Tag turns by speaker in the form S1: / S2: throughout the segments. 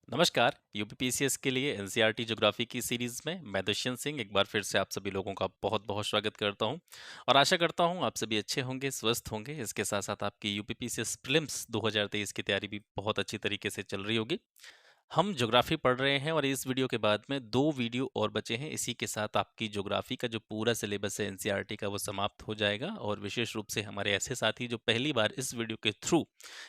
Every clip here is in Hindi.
S1: नमस्कार। यूपीपीसीएस के लिए एनसीईआरटी ज्योग्राफी की सीरीज में मैं दुष्यंत सिंह एक बार फिर से आप सभी लोगों का बहुत बहुत स्वागत करता हूं और आशा करता हूं आप सभी अच्छे होंगे, स्वस्थ होंगे। इसके साथ साथ आपकी यूपीपीसीएस प्रीलिम्स 2023 की तैयारी भी बहुत अच्छी तरीके से चल रही होगी। हम ज्योग्राफी पढ़ रहे हैं और इस वीडियो के बाद में 2 वीडियो और बचे हैं। इसी के साथ आपकी ज्योग्राफी का जो पूरा सिलेबस है एनसीईआरटी का वो समाप्त हो जाएगा और विशेष रूप से हमारे ऐसे साथी जो पहली बार इस वीडियो के थ्रू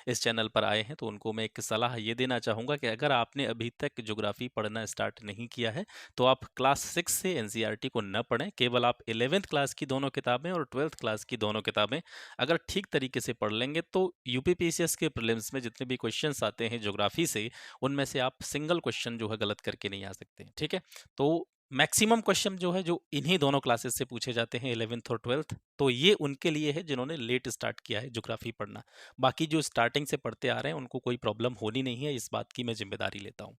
S1: इस चैनल पर आए हैं तो उनको मैं एक सलाह ये देना चाहूँगा कि अगर आपने अभी तक ज्योग्राफी पढ़ना स्टार्ट नहीं किया है तो आप क्लास 6 से एनसीईआरटी को न पढ़ें। केवल आप 11th क्लास की दोनों किताबें और 12th क्लास की दोनों किताबें अगर ठीक तरीके से पढ़ लेंगे तो यूपीपीसीएस के प्रीलिम्स में जितने भी क्वेश्चंस आते हैं ज्योग्राफी से उनमें से आप सिंगल क्वेश्चन जो है गलत करके नहीं आ सकते। ठीक है, तो मैक्सिमम क्वेश्चन जो है जो इन्हीं दोनों क्लासेस से पूछे जाते हैं 11th और 12th। तो ये उनके लिए है जिन्होंने लेट स्टार्ट किया है ज्योग्राफी पढ़ना। बाकी जो स्टार्टिंग से पढ़ते आ रहे हैं उनको कोई प्रॉब्लम होनी नहीं है, इस बात की मैं जिम्मेदारी लेता हूँ।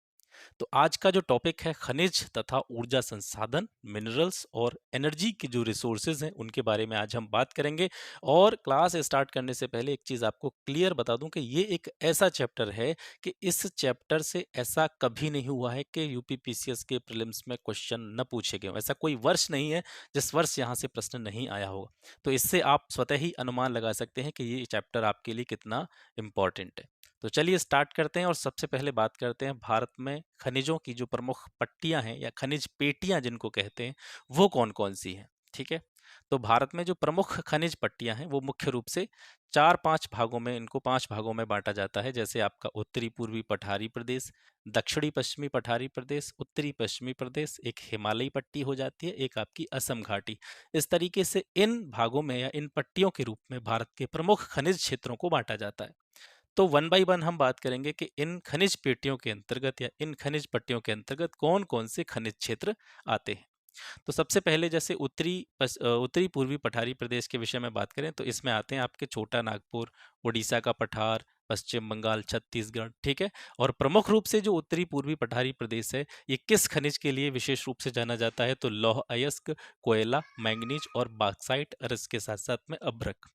S1: तो आज का जो टॉपिक है खनिज तथा ऊर्जा संसाधन, मिनरल्स और एनर्जी के जो रिसोर्सेज हैं उनके बारे में आज हम बात करेंगे। और क्लास स्टार्ट करने से पहले एक चीज़ आपको क्लियर बता दूं कि ये एक ऐसा चैप्टर है कि इस चैप्टर से ऐसा कभी नहीं हुआ है कि यूपीपीसीएस के प्रीलिम्स में क्वेश्चन न पूछे गए हों। ऐसा कोई वर्ष नहीं है जिस वर्ष यहाँ से प्रश्न नहीं आया होगा। तो इससे आप स्वतः ही अनुमान लगा सकते हैं कि ये चैप्टर आपके लिए कितना इम्पोर्टेंट है। तो चलिए स्टार्ट करते हैं और सबसे पहले बात करते हैं भारत में खनिजों की जो प्रमुख पट्टियां हैं या खनिज पेटियां जिनको कहते हैं वो कौन कौन सी हैं। ठीक है, तो भारत में जो प्रमुख खनिज पट्टियां हैं वो मुख्य रूप से 4-5 भागों में, इनको 5 भागों में बांटा जाता है। जैसे आपका उत्तरी पूर्वी पठारी प्रदेश, दक्षिणी पश्चिमी पठारी प्रदेश, उत्तरी पश्चिमी प्रदेश, एक हिमालयी पट्टी हो जाती है, एक आपकी असम घाटी। इस तरीके से इन भागों में या इन पट्टियों के रूप में भारत के प्रमुख खनिज क्षेत्रों को बांटा जाता है। तो वन बाय वन हम बात करेंगे कि इन खनिज पेटियों के अंतर्गत या इन खनिज पट्टियों के अंतर्गत कौन कौन से खनिज क्षेत्र आते हैं। तो सबसे पहले जैसे उत्तरी पूर्वी पठारी प्रदेश के विषय में बात करें तो इसमें आते हैं आपके छोटा नागपुर, उड़ीसा का पठार, पश्चिम बंगाल, छत्तीसगढ़। ठीक है, और प्रमुख रूप से जो उत्तरी पूर्वी पठारी प्रदेश है ये किस खनिज के लिए विशेष रूप से जाना जाता है, तो लौह अयस्क, कोयला, मैंगनीज और बॉक्साइट और इसके साथ साथ में अभ्रक।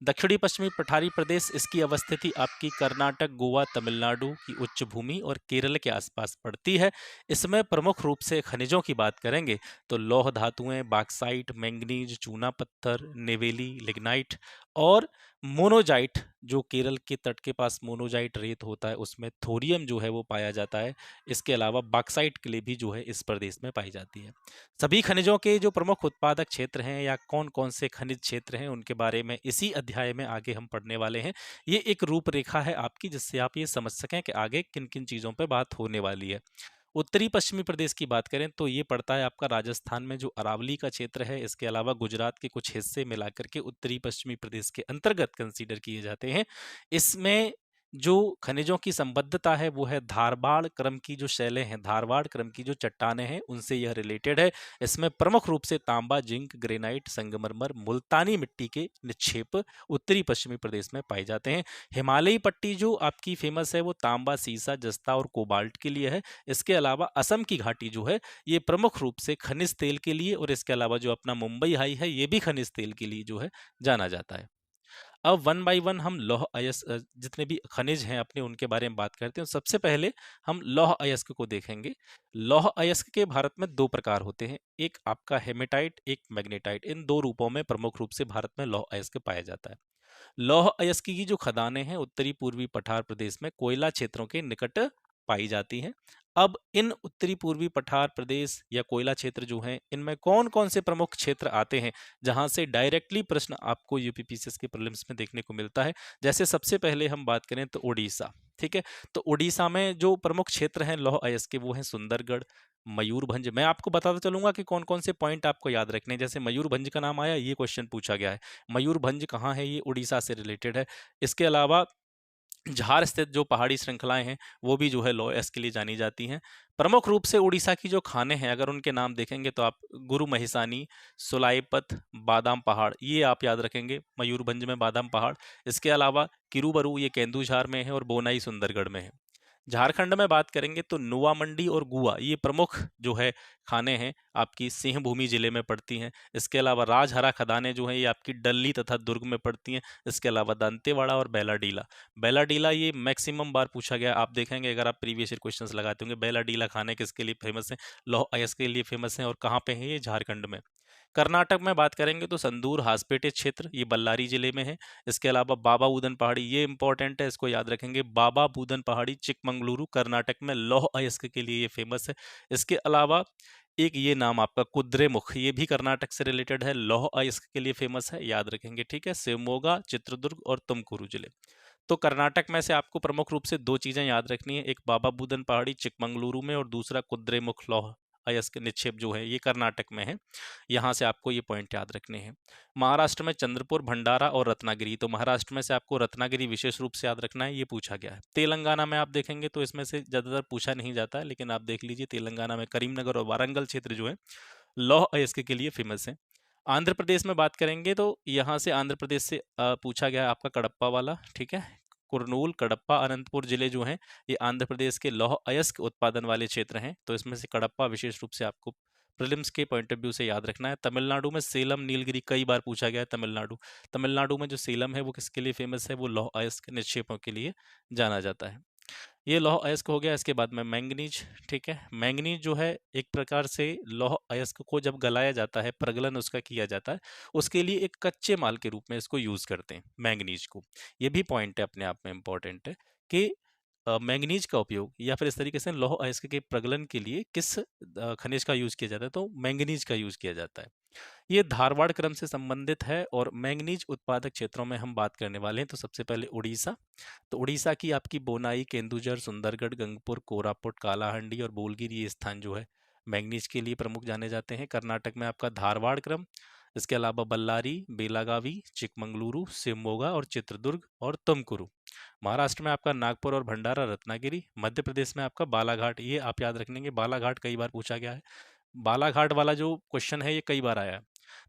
S1: दक्षिणी पश्चिमी पठारी प्रदेश, इसकी अवस्थिति आपकी कर्नाटक, गोवा, तमिलनाडु की उच्च भूमि और केरल के आसपास पड़ती है। इसमें प्रमुख रूप से खनिजों की बात करेंगे तो लौह धातुएं, बॉक्साइट, मैंगनीज, चूना पत्थर, नेवेली, लिग्नाइट और मोनोजाइट, जो केरल के तट के पास मोनोजाइट रेत होता है उसमें थोरियम जो है वो पाया जाता है। इसके अलावा बॉक्साइट के लिए भी जो है इस प्रदेश में पाई जाती है। सभी खनिजों के जो प्रमुख उत्पादक क्षेत्र हैं या कौन कौन से खनिज क्षेत्र हैं उनके बारे में इसी अध्याय में आगे हम पढ़ने वाले हैं। ये एक रूपरेखा है आपकी जिससे आप ये समझ सकें कि आगे किन किन चीज़ों पर बात होने वाली है। उत्तरी पश्चिमी प्रदेश की बात करें तो ये पड़ता है आपका राजस्थान में जो अरावली का क्षेत्र है। इसके अलावा गुजरात के कुछ हिस्से मिलाकर के उत्तरी पश्चिमी प्रदेश के अंतर्गत कंसीडर किए जाते हैं। इसमें जो खनिजों की संबद्धता है वो है धारवाड़ क्रम की जो शैलें हैं, धारवाड़ क्रम की जो चट्टानें हैं उनसे यह रिलेटेड है। इसमें प्रमुख रूप से तांबा, जिंक, ग्रेनाइट, संगमरमर, मुल्तानी मिट्टी के निक्षेप उत्तरी पश्चिमी प्रदेश में पाए जाते हैं। हिमालयी पट्टी जो आपकी फेमस है वो तांबा, सीसा, जस्ता और कोबाल्ट के लिए है। इसके अलावा असम की घाटी जो है ये प्रमुख रूप से खनिज तेल के लिए और इसके अलावा जो अपना मुंबई हाई है ये भी खनिज तेल के लिए जो है जाना जाता है। अब वन बाय वन हम जितने भी खनिज हैं अपने उनके बारे में बात करते हैं। सबसे पहले हम लौह अयस्क को देखेंगे। लौह अयस्क के भारत में 2 प्रकार होते हैं, एक आपका हेमेटाइट, एक मैग्नेटाइट। इन 2 रूपों में प्रमुख रूप से भारत में लौह अयस्क पाया जाता है। लौह अयस्क की जो खदानें हैं उत्तरी पूर्वी पठार प्रदेश में कोयला क्षेत्रों के निकट पाई जाती हैं। अब इन उत्तरी पूर्वी पठार प्रदेश या कोयला क्षेत्र जो हैं इनमें कौन कौन से प्रमुख क्षेत्र आते हैं जहां से डायरेक्टली प्रश्न आपको यूपीपीसीएस के प्रीलिम्स में देखने को मिलता है। जैसे सबसे पहले हम बात करें तो उड़ीसा। ठीक है, तो उड़ीसा में जो प्रमुख क्षेत्र हैं लौह अयस्क के वो हैं सुंदरगढ़, मयूरभंज। मैं आपको बताता चलूंगा कि कौन कौन से पॉइंट आपको याद रखने हैं। जैसे मयूरभंज का नाम आया, ये क्वेश्चन पूछा गया है, मयूरभंज कहाँ है, ये उड़ीसा से रिलेटेड है। इसके अलावा झार स्थित जो पहाड़ी श्रृंखलाएं हैं वो भी जो है लौह अयस्क के लिए जानी जाती हैं। प्रमुख रूप से उड़ीसा की जो खाने हैं अगर उनके नाम देखेंगे तो आप गुरु महिसानी, सुलाइपत, बादाम पहाड़ ये आप याद रखेंगे, मयूरभंज में बादाम पहाड़। इसके अलावा किरूबरू ये केंदुझार में है और बोनाई सुंदरगढ़ में है। झारखंड में बात करेंगे तो नुआ मंडी और गुआ ये प्रमुख जो है खाने हैं, आपकी सिंहभूमि जिले में पड़ती हैं। इसके अलावा राजहरा खदानें जो हैं ये आपकी डल्ली तथा दुर्ग में पड़ती हैं। इसके अलावा दंतेवाड़ा और बेलाडीला, बेलाडीला ये मैक्सिमम बार पूछा गया, आप देखेंगे अगर आप प्रीवियस ईयर क्वेश्चंस लगाते होंगे, बेलाडीला खाने किसके लिए फेमस है, लौह अयस्क के लिए फेमस है, और कहाँ पे है ये, झारखंड में। कर्नाटक में बात करेंगे तो संदूर हासपेटे क्षेत्र ये बल्लारी जिले में है। इसके अलावा बाबा बूदन पहाड़ी, ये इंपॉर्टेंट है, इसको याद रखेंगे, बाबा बूदन पहाड़ी चिकमंगलुरु कर्नाटक में लौह अयस्क के लिए ये फेमस है। इसके अलावा एक ये नाम आपका कुद्रेमुख, ये भी कर्नाटक से रिलेटेड है, लौह अयस्क के लिए फेमस है, याद रखेंगे, ठीक है। शिवमोगा, चित्रदुर्ग और तुमकुरु जिले। तो कर्नाटक में से आपको प्रमुख रूप से दो चीजें याद रखनी है, एक बाबा बूदन पहाड़ी चिकमंगलुरु में और दूसरा कुद्रेमुख लौह अयस्क निक्षेप जो है ये कर्नाटक में है। यहाँ से आपको ये पॉइंट याद रखने हैं। महाराष्ट्र में चंद्रपुर, भंडारा और रत्नागिरी, तो महाराष्ट्र में से आपको रत्नागिरी विशेष रूप से याद रखना है, ये पूछा गया है। तेलंगाना में आप देखेंगे तो इसमें से ज्यादातर पूछा नहीं जाता है, लेकिन आप देख लीजिए तेलंगाना में करीमनगर और वारंगल क्षेत्र जो है लौह अयस्क के लिए फेमस है। आंध्र प्रदेश में बात करेंगे तो यहाँ से आंध्र प्रदेश से पूछा गया है आपका कडप्पा वाला, ठीक है। कुरनूल, कडप्पा, अनंतपुर जिले जो हैं ये आंध्र प्रदेश के लौह अयस्क उत्पादन वाले क्षेत्र हैं, तो इसमें से कडप्पा विशेष रूप से आपको प्रीलिम्स के पॉइंट ऑफ व्यू से याद रखना है। तमिलनाडु में सेलम, नीलगिरी, कई बार पूछा गया है। तमिलनाडु, तमिलनाडु में जो सेलम है वो किसके लिए फेमस है, वो लौह अयस्क निक्षेपों के लिए जाना जाता है। ये लौह अयस्क हो गया। इसके बाद में मैंगनीज, ठीक है। मैंगनीज जो है एक प्रकार से लौह अयस्क को जब गलाया जाता है, प्रगलन उसका किया जाता है, उसके लिए एक कच्चे माल के रूप में इसको यूज करते हैं मैंगनीज को। ये भी पॉइंट है अपने आप में इंपॉर्टेंट है कि मैंगनीज का उपयोग या फिर इस तरीके से लौह अयस्क के प्रगलन के लिए किस खनिज का यूज किया जाता है, तो मैंगनीज का यूज किया जाता है। ये धारवाड़ क्रम से संबंधित है और मैंगनीज उत्पादक क्षेत्रों में हम बात करने वाले हैं तो सबसे पहले उड़ीसा। तो उड़ीसा की आपकी बोनाई, केंदुझर, सुंदरगढ़, गंगपुर, कोरापुट, कालाहांडी और बोलगिर ये स्थान जो है मैंगनीज के लिए प्रमुख जाने जाते हैं। कर्नाटक में आपका धारवाड़ क्रम, इसके अलावा बल्लारी, बेलागावी, चिकमंगलुरु, शिवमोगा और चित्रदुर्ग और तुमकुरु। महाराष्ट्र में आपका नागपुर और भंडारा, रत्नागिरी। मध्य प्रदेश में आपका बालाघाट, ये आप याद रखेंगे, बालाघाट कई बार पूछा गया है। बालाघाट वाला जो क्वेश्चन है ये कई बार आया है।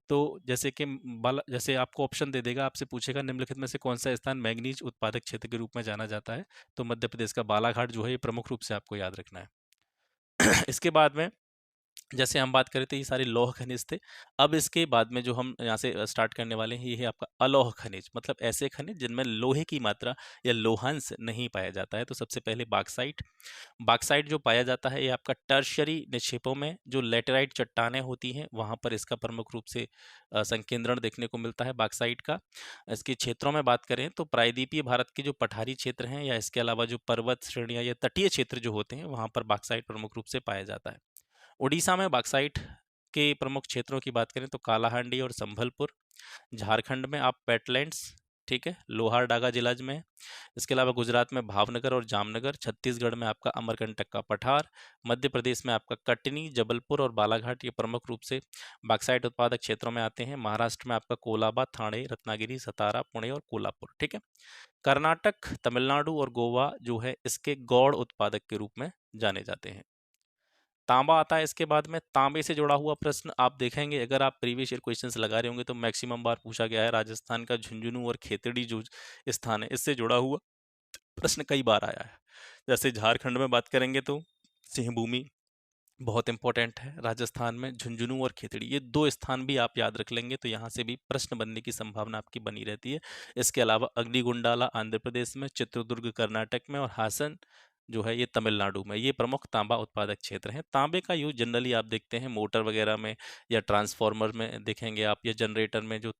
S1: तो जैसे कि बाला, जैसे आपको ऑप्शन दे देगा, आपसे पूछेगा निम्नलिखित में से कौन सा स्थान मैंगनीज उत्पादक क्षेत्र के रूप में जाना जाता है, तो मध्य प्रदेश का बालाघाट जो है ये प्रमुख रूप से आपको याद रखना है। इसके बाद में जैसे हम बात कर रहे थे ये सारे लौह खनिज थे। अब इसके बाद में जो हम यहाँ से स्टार्ट करने वाले हैं ये है आपका अलौह खनिज, मतलब ऐसे खनिज जिनमें लोहे की मात्रा या लोहांश नहीं पाया जाता है। तो सबसे पहले बॉक्साइट। बॉक्साइट जो पाया जाता है ये आपका टर्शियरी निक्षेपों में जो लेटेराइट चट्टानें होती हैं वहाँ पर इसका प्रमुख रूप से संकेंद्रण देखने को मिलता है बॉक्साइट का। इसके क्षेत्रों में बात करें तो प्रायद्वीपीय भारत के जो पठारी क्षेत्र हैं या इसके अलावा जो पर्वत श्रेणियाँ या तटीय क्षेत्र जो होते हैं वहाँ पर बॉक्साइट प्रमुख रूप से पाया जाता है। उड़ीसा में बॉक्साइट के प्रमुख क्षेत्रों की बात करें तो कालाहांडी और संभलपुर। झारखंड में आप पेटलैंड्स, ठीक है, लोहारडागा जिला में है। इसके अलावा गुजरात में भावनगर और जामनगर। छत्तीसगढ़ में आपका अमरकंटक का पठार। मध्य प्रदेश में आपका कटनी, जबलपुर और बालाघाट ये प्रमुख रूप से बॉक्साइट उत्पादक क्षेत्रों में आते हैं। महाराष्ट्र में आपका कोलाबा, थाने, रत्नागिरी, सतारा, पुणे और कोल्हापुर, ठीक है। कर्नाटक, तमिलनाडु और गोवा जो है इसके गौड़ उत्पादक के रूप में जाने जाते हैं। तांबा आता है इसके बाद में। तांबे से जुड़ा हुआ प्रश्न आप देखेंगे, अगर आप प्रीवियस ईयर क्वेश्चंस लगा रहे होंगे तो मैक्सिमम बार पूछा गया है। राजस्थान का झुंझुनू और खेतड़ी जो स्थान है इससे जुड़ा हुआ प्रश्न कई बार आया है। जैसे झारखंड में बात करेंगे तो सिंहभूमि बहुत इंपॉर्टेंट है। राजस्थान में झुंझुनू और खेतड़ी, ये दो स्थान भी आप याद रख लेंगे तो यहाँ से भी प्रश्न बनने की संभावना आपकी बनी रहती है। इसके अलावा अग्निगुंडाला आंध्र प्रदेश में, चित्रदुर्ग कर्नाटक में और हासन जो है ये तमिलनाडु में, ये प्रमुख तांबा उत्पादक क्षेत्र हैं। तांबे का यूज जनरली आप देखते हैं मोटर वगैरह में या ट्रांसफार्मर में देखेंगे आप, या जनरेटर में जो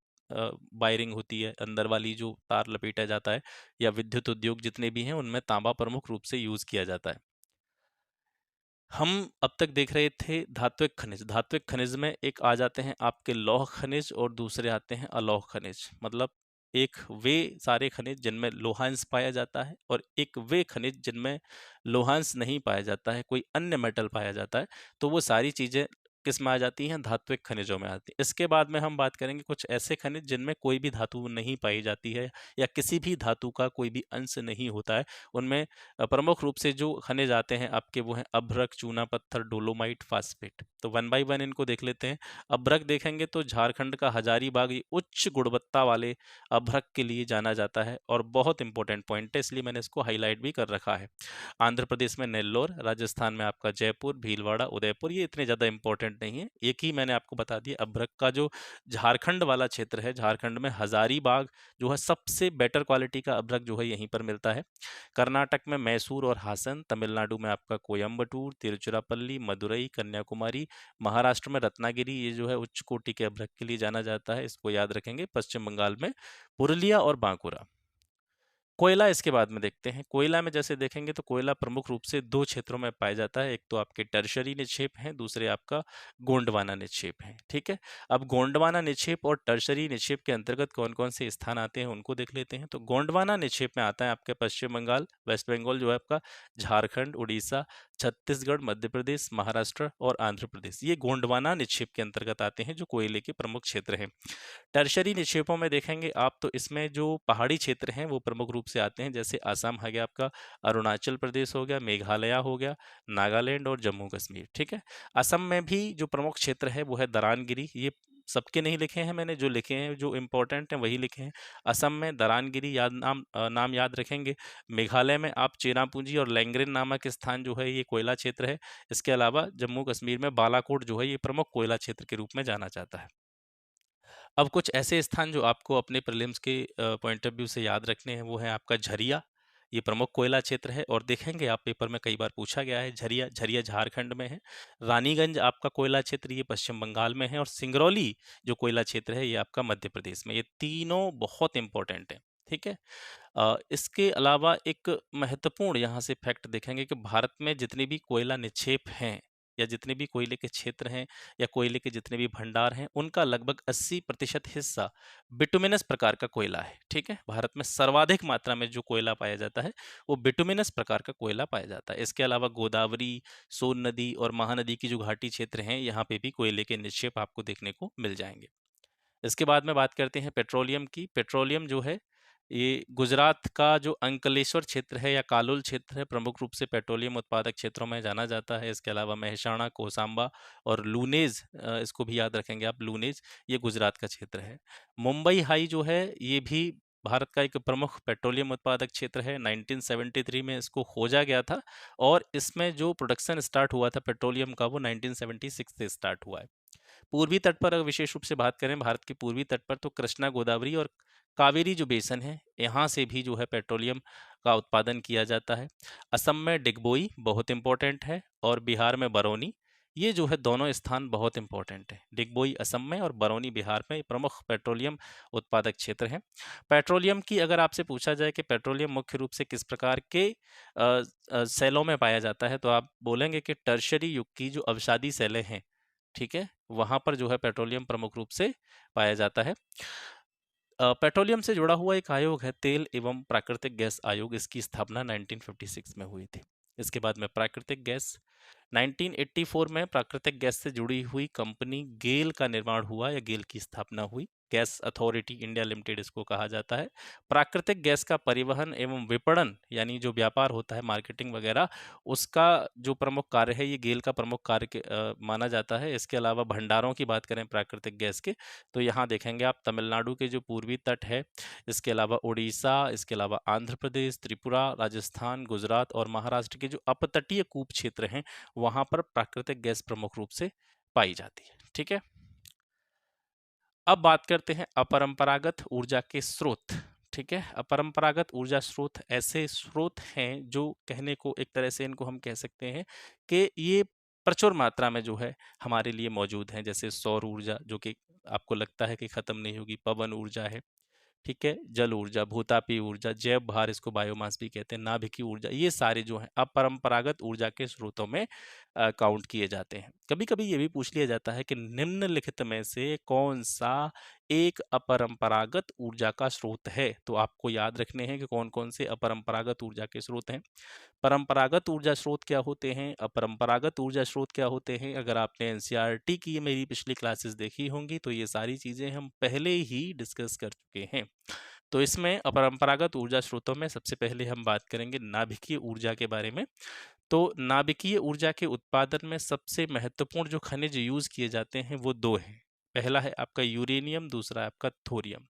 S1: वायरिंग होती है अंदर वाली जो तार लपेटा जाता है, या विद्युत उद्योग जितने भी हैं उनमें तांबा प्रमुख रूप से यूज किया जाता है। हम अब तक देख रहे थे धात्विक खनिज। धात्विक खनिज में एक आ जाते हैं आपके लौह खनिज और दूसरे आते हैं अलौह खनिज। मतलब एक वे सारे खनिज जिनमें लोहांश पाया जाता है और एक वे खनिज जिनमें लोहांश नहीं पाया जाता है, कोई अन्य मेटल पाया जाता है। तो वो सारी चीजें किस में आ जाती हैं? धात्विक खनिजों में आती हैं। इसके बाद में हम बात करेंगे कुछ ऐसे खनिज जिनमें कोई भी धातु नहीं पाई जाती है या किसी भी धातु का कोई भी अंश नहीं होता है। उनमें प्रमुख रूप से जो खनिज आते हैं आपके वो हैं अभ्रक, चूना पत्थर, डोलोमाइट, फास्फेट। तो वन बाय वन इनको देख लेते हैं। अभ्रक देखेंगे तो झारखंड का हजारीबाग ये उच्च गुणवत्ता वाले अभ्रक के लिए जाना जाता है और बहुत इंपॉर्टेंट पॉइंट है, इसलिए मैंने इसको हाईलाइट भी कर रखा है। आंध्र प्रदेश में नेल्लोर, राजस्थान में आपका जयपुर, भीलवाड़ा, उदयपुर, ये इतने ज़्यादा इंपॉर्टेंट नहीं है। एक ही मैंने आपको बता दिया, अभ्रक का जो झारखंड वाला क्षेत्र है, झारखंड में हजारीबाग जो है सबसे बेटर क्वालिटी का अभ्रक जो है यहीं पर मिलता है। कर्नाटक में मैसूर और हासन, तमिलनाडु में आपका कोयम्बटूर, तिरुचिरापल्ली, मदुरई, कन्याकुमारी, महाराष्ट्र में रत्नागिरी, ये जो है उच्च कोटि के अभ्रक के लिए जाना जाता है, इसको याद रखेंगे। पश्चिम बंगाल में पुरुलिया और बांकुरा। कोयला इसके बाद में देखते हैं। कोयला में जैसे देखेंगे तो कोयला प्रमुख रूप से 2 क्षेत्रों में पाया जाता है। एक तो आपके टर्शरी निक्षेप हैं, दूसरे आपका गोंडवाना निक्षेप हैं, ठीक है? अब गोंडवाना निक्षेप और टर्शरी निक्षेप के अंतर्गत कौन-कौन से स्थान आते हैं उनको देख लेते हैं। तो गोंडवाना निक्षेप में आता है आपके पश्चिम बंगाल, वेस्ट बंगाल जो है आपका, झारखंड, उड़ीसा, छत्तीसगढ़, मध्य प्रदेश, महाराष्ट्र और आंध्र प्रदेश। ये गोंडवाना निक्षेप के अंतर्गत आते हैं जो कोयले के प्रमुख क्षेत्र हैं। टर्शरी निक्षेपों में देखेंगे आप तो इसमें जो पहाड़ी क्षेत्र हैं वो प्रमुख रूप से आते हैं, जैसे असम है गया आपका, अरुणाचल प्रदेश हो गया, मेघालय हो गया, नागालैंड और जम्मू कश्मीर, ठीक है? असम में भी जो प्रमुख क्षेत्र है वो है दरानगिरी। ये सबके नहीं लिखे हैं मैंने, जो लिखे हैं जो इंपॉर्टेंट हैं वही लिखे हैं। असम में दरानगिरी नाम याद रखेंगे। मेघालय में आप चेरापूंजी और लैंगरेन नामक स्थान जो है ये कोयला क्षेत्र है। इसके अलावा जम्मू कश्मीर में बालाकोट जो है ये प्रमुख कोयला क्षेत्र के रूप में जाना जाता है। अब कुछ ऐसे स्थान जो आपको अपने प्रीलिम्स के पॉइंट ऑफ व्यू से याद रखने हैं वो है आपका झरिया। ये प्रमुख कोयला क्षेत्र है और देखेंगे आप पेपर में कई बार पूछा गया है। झरिया झरिया झारखंड में है। रानीगंज आपका कोयला क्षेत्र ये पश्चिम बंगाल में है और सिंगरौली जो कोयला क्षेत्र है ये आपका मध्य प्रदेश में। ये तीनों बहुत इंपॉर्टेंट है, ठीक है? इसके अलावा एक महत्वपूर्ण यहाँ से फैक्ट देखेंगे कि भारत में जितने भी कोयला निक्षेप हैं या जितने भी कोयले के क्षेत्र हैं या कोयले के जितने भी भंडार हैं उनका लगभग 80% हिस्सा बिटुमिनस प्रकार का कोयला है, ठीक है? भारत में सर्वाधिक मात्रा में जो कोयला पाया जाता है वो बिटुमिनस प्रकार का कोयला पाया जाता है। इसके अलावा गोदावरी, सोन नदी और महानदी की जो घाटी क्षेत्र हैं यहाँ पे भी कोयले के निक्षेप आपको देखने को मिल जाएंगे। इसके बाद में बात करते हैं पेट्रोलियम की। पेट्रोलियम जो है ये गुजरात का जो अंकलेश्वर क्षेत्र है या कालोल क्षेत्र है प्रमुख रूप से पेट्रोलियम उत्पादक क्षेत्रों में जाना जाता है। इसके अलावा मेहसाणा, कोसांबा और लूनेज, इसको भी याद रखेंगे आप, लूनेज ये गुजरात का क्षेत्र है। मुंबई हाई जो है ये भी भारत का एक प्रमुख पेट्रोलियम उत्पादक क्षेत्र है। 1973 में इसको खोजा गया था और इसमें जो प्रोडक्शन स्टार्ट हुआ था पेट्रोलियम का वो 1976 से स्टार्ट हुआ है। पूर्वी तट पर अगर विशेष रूप से बात करें भारत के पूर्वी तट पर तो कृष्णा, गोदावरी और कावेरी जो बेसन है यहाँ से भी जो है पेट्रोलियम का उत्पादन किया जाता है। असम में डिगबोई बहुत इंपॉर्टेंट है और बिहार में बरौनी, ये जो है दोनों स्थान बहुत इंपॉर्टेंट है। डिगबोई असम में और बरौनी बिहार में प्रमुख पेट्रोलियम उत्पादक क्षेत्र हैं। पेट्रोलियम की अगर आपसे पूछा जाए कि पेट्रोलियम मुख्य रूप से किस प्रकार के सेलों में पाया जाता है तो आप बोलेंगे कि टर्शरी युग की जो अवसादी सेलें हैं, ठीक है, वहां पर जो है पेट्रोलियम प्रमुख रूप से पाया जाता है। पेट्रोलियम से जुड़ा हुआ एक आयोग है तेल एवं प्राकृतिक गैस आयोग। इसकी स्थापना 1956 में हुई थी। इसके बाद में प्राकृतिक गैस 1984 में प्राकृतिक गैस से जुड़ी हुई कंपनी गेल का निर्माण हुआ या गेल की स्थापना हुई। गैस अथॉरिटी इंडिया लिमिटेड इसको कहा जाता है। प्राकृतिक गैस का परिवहन एवं विपणन यानी जो व्यापार होता है, मार्केटिंग वगैरह, उसका जो प्रमुख कार्य है ये गेल का प्रमुख कार्य माना जाता है। इसके अलावा भंडारों की बात करें प्राकृतिक गैस के तो यहाँ देखेंगे आप तमिलनाडु के जो पूर्वी तट है, इसके अलावा उड़ीसा, इसके अलावा आंध्र प्रदेश, त्रिपुरा, राजस्थान, गुजरात और महाराष्ट्र के जो अपतटीय कूप क्षेत्र हैं वहां पर प्राकृतिक गैस प्रमुख रूप से पाई जाती है, ठीक है? अब बात करते हैं अपरंपरागत ऊर्जा के स्रोत, ठीक है? अपरंपरागत ऊर्जा स्रोत ऐसे स्रोत हैं जो कहने को एक तरह से इनको हम कह सकते हैं कि ये प्रचुर मात्रा में जो है हमारे लिए मौजूद हैं। जैसे सौर ऊर्जा जो कि आपको लगता है कि खत्म नहीं होगी, पवन ऊर्जा है, ठीक है, जल ऊर्जा, भूतापी ऊर्जा, जैव भार, इसको बायोमास भी कहते हैं, नाभिकीय ऊर्जा, ये सारे जो हैं अपरंपरागत ऊर्जा के स्रोतों में काउंट किए जाते हैं। कभी कभी ये भी पूछ लिया जाता है कि निम्नलिखित में से कौन सा एक अपरंपरागत ऊर्जा का स्रोत है। तो आपको याद रखने हैं कि कौन-कौन से अपरंपरागत ऊर्जा के स्रोत हैं। परंपरागत ऊर्जा स्रोत क्या होते हैं, अपरंपरागत ऊर्जा स्रोत क्या होते हैं? अगर आपने एनसीईआरटी की मेरी पिछली क्लासेस देखी होंगी तो ये सारी चीज़ें हम पहले ही डिस्कस कर चुके हैं। तो इसमें अपरंपरागत ऊर्जा स्रोतों में सबसे पहले हम बात करेंगे नाभिकीय ऊर्जा के बारे में। तो नाभिकीय ऊर्जा के उत्पादन में सबसे महत्वपूर्ण जो खनिज यूज़ किए जाते हैं वो 2 हैं। पहला है आपका यूरेनियम, दूसरा है आपका थोरियम।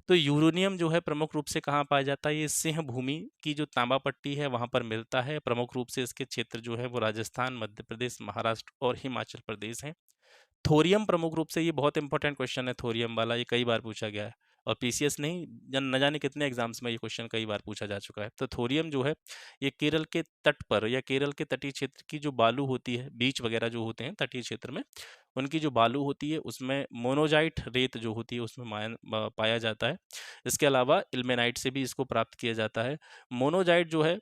S1: तो यूरेनियम जो है प्रमुख रूप से कहाँ पाया जाता है? ये सिंह भूमि की जो तांबा पट्टी है वहाँ पर मिलता है। प्रमुख रूप से इसके क्षेत्र जो है वो राजस्थान, मध्य प्रदेश, महाराष्ट्र और हिमाचल प्रदेश हैं। थोरियम प्रमुख रूप से, ये बहुत इंपॉर्टेंट क्वेश्चन है थोरियम वाला, ये कई बार पूछा गया है और पीसीएस नहीं न जाने कितने एग्जाम्स में ये क्वेश्चन कई बार पूछा जा चुका है। तो थोरियम जो है ये केरल के तट पर या केरल के तटीय क्षेत्र की जो बालू होती है, बीच वगैरह जो होते हैं तटीय क्षेत्र में, उनकी जो बालू होती है उसमें मोनोजाइट रेत जो होती है उसमें पाया जाता है। इसके अलावा इल्मेनाइट से भी इसको प्राप्त किया जाता है। मोनोजाइट जो है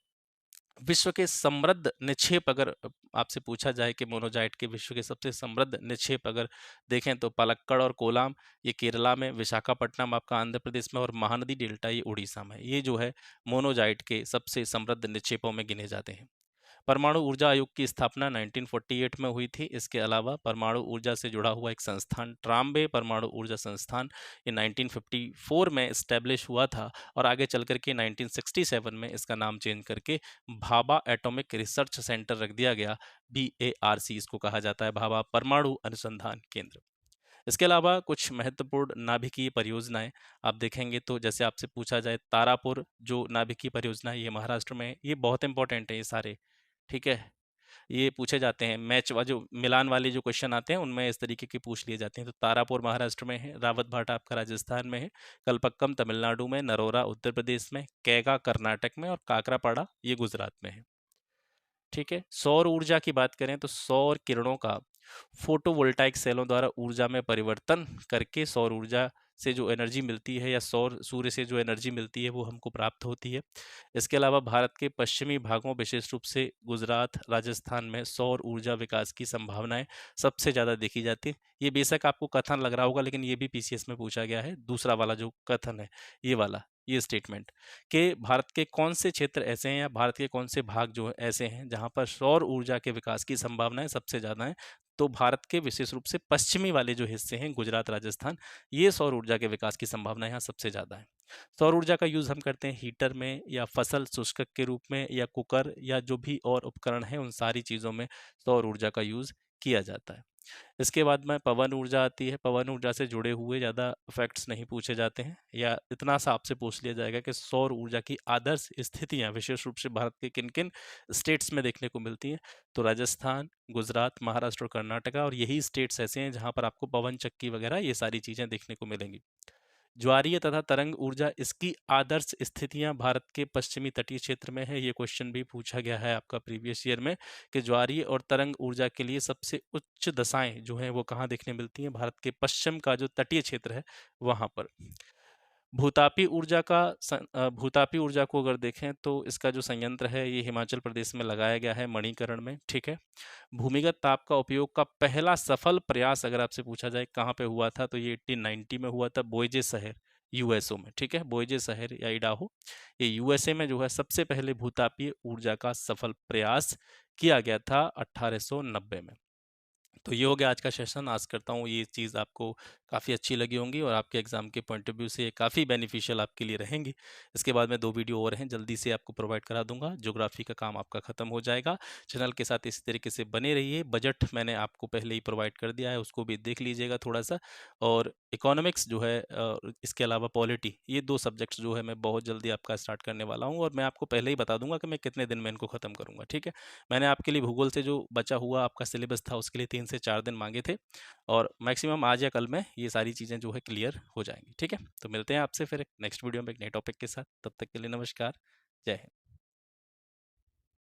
S1: विश्व के समृद्ध निक्षेप, अगर आपसे पूछा जाए कि मोनोजाइट के विश्व के सबसे समृद्ध निक्षेप अगर देखें तो पलक्कड़ और कोलाम ये केरला में, विशाखापट्टनम आपका आंध्र प्रदेश में और महानदी डेल्टा ये उड़ीसा में, ये जो है मोनोजाइट के सबसे समृद्ध निक्षेपों में गिने जाते हैं। परमाणु ऊर्जा आयोग की स्थापना 1948 में हुई थी। इसके अलावा परमाणु ऊर्जा से जुड़ा हुआ एक संस्थान ट्राम्बे परमाणु ऊर्जा संस्थान ये 1954 में इस्टेब्लिश हुआ था और आगे चल करके 1967 में इसका नाम चेंज करके भाभा एटॉमिक रिसर्च सेंटर रख दिया गया। BARC इसको कहा जाता है, भाभा परमाणु अनुसंधान केंद्र। इसके अलावा कुछ महत्वपूर्ण नाभिकीय परियोजनाएं आप देखेंगे तो जैसे आपसे पूछा जाए तारापुर जो नाभिकीय परियोजना है ये महाराष्ट्र में है। ये बहुत इंपॉर्टेंट है ये सारे, ठीक है। ये पूछे जाते हैं मैच जो मिलान वाले जो क्वेश्चन आते हैं उनमें इस तरीके के पूछ लिए जाते हैं। तो तारापुर महाराष्ट्र में है, रावत भाटा आपका राजस्थान में है, कलपक्कम तमिलनाडु में, नरोरा उत्तर प्रदेश में, कैगा कर्नाटक में और काकरापाड़ा ये गुजरात में है, ठीक है। सौर ऊर्जा की बात करें तो सौर किरणों का फोटोवोल्टाइक सेलों द्वारा ऊर्जा में परिवर्तन करके सौर ऊर्जा से जो एनर्जी मिलती है या सौर सूर्य से जो एनर्जी मिलती है वो हमको प्राप्त होती है। इसके अलावा भारत के पश्चिमी भागों विशेष रूप से गुजरात, राजस्थान में सौर ऊर्जा विकास की संभावनाएं सबसे ज़्यादा देखी जाती है। ये बेशक आपको कथन लग रहा होगा लेकिन ये भी पीसीएस में पूछा गया है। दूसरा वाला जो कथन है ये वाला, ये स्टेटमेंट कि भारत के कौन से क्षेत्र ऐसे हैं या भारत के कौन से भाग जो ऐसे हैं जहां पर सौर ऊर्जा के विकास की संभावनाएं सबसे ज़्यादा हैं। तो भारत के विशेष रूप से पश्चिमी वाले जो हिस्से हैं गुजरात, राजस्थान, ये सौर ऊर्जा के विकास की संभावना यहाँ सबसे ज़्यादा है। सौर ऊर्जा का यूज़ हम करते हैं हीटर में या फसल शुष्कक के रूप में या कुकर या जो भी और उपकरण हैं उन सारी चीज़ों में सौर ऊर्जा का यूज़ किया जाता है। इसके बाद में पवन ऊर्जा आती है। पवन ऊर्जा से जुड़े हुए ज़्यादा फैक्ट्स नहीं पूछे जाते हैं या इतना सा आपसे पूछ लिया जाएगा कि सौर ऊर्जा की आदर्श स्थितियाँ विशेष रूप से भारत के किन किन स्टेट्स में देखने को मिलती हैं। तो राजस्थान, गुजरात, महाराष्ट्र और कर्नाटका, और यही स्टेट्स ऐसे हैं जहाँ पर आपको पवन चक्की वगैरह ये सारी चीज़ें देखने को मिलेंगी। ज्वारीय तथा तरंग ऊर्जा, इसकी आदर्श स्थितियां भारत के पश्चिमी तटीय क्षेत्र में है। ये क्वेश्चन भी पूछा गया है आपका प्रीवियस ईयर में कि ज्वारीय और तरंग ऊर्जा के लिए सबसे उच्च दशाएं जो हैं वो कहाँ देखने मिलती हैं? भारत के पश्चिम का जो तटीय क्षेत्र है वहां पर। भूतापी ऊर्जा को अगर देखें तो इसका जो संयंत्र है ये हिमाचल प्रदेश में लगाया गया है, मणिकरण में, ठीक है। भूमिगत ताप का उपयोग का पहला सफल प्रयास अगर आपसे पूछा जाए कहाँ पे हुआ था तो ये 1890 में हुआ था, बोयजे शहर, यूएसओ में, ठीक है। बोयजे शहर या इडाहो, ये यूएसए में जो है सबसे पहले भूतापीय ऊर्जा का सफल प्रयास किया गया था 1890 में। तो ये हो गया आज का सेशन। आशा करता हूँ ये चीज़ आपको काफ़ी अच्छी लगी होंगी और आपके एग्ज़ाम के पॉइंट ऑफ व्यू से काफ़ी बेनिफिशियल आपके लिए रहेंगी। इसके बाद में 2 वीडियो और हैं, जल्दी से आपको प्रोवाइड करा दूंगा। ज्योग्राफी का काम आपका ख़त्म हो जाएगा। चैनल के साथ इसी तरीके से बने रहिए। बजट मैंने आपको पहले ही प्रोवाइड कर दिया है, उसको भी देख लीजिएगा थोड़ा सा। और इकोनॉमिक्स जो है इसके अलावा पॉलिटी, ये 2 सब्जेक्ट्स जो है मैं बहुत जल्दी आपका स्टार्ट करने वाला हूँ और मैं आपको पहले ही बता दूंगा कि मैं कितने दिन में इनको ख़त्म करूँगा, ठीक है। मैंने आपके लिए भूगोल से जो बचा हुआ आपका सिलेबस था उसके लिए 3 से 4 दिन मांगे थे और मैक्सिमम आज या कल में ये सारी चीज़ें जो है क्लियर हो जाएंगी, ठीक है। तो मिलते हैं आपसे फिर एक नेक्स्ट वीडियो में एक नए टॉपिक के साथ। तब तक के लिए नमस्कार, जय हिंद।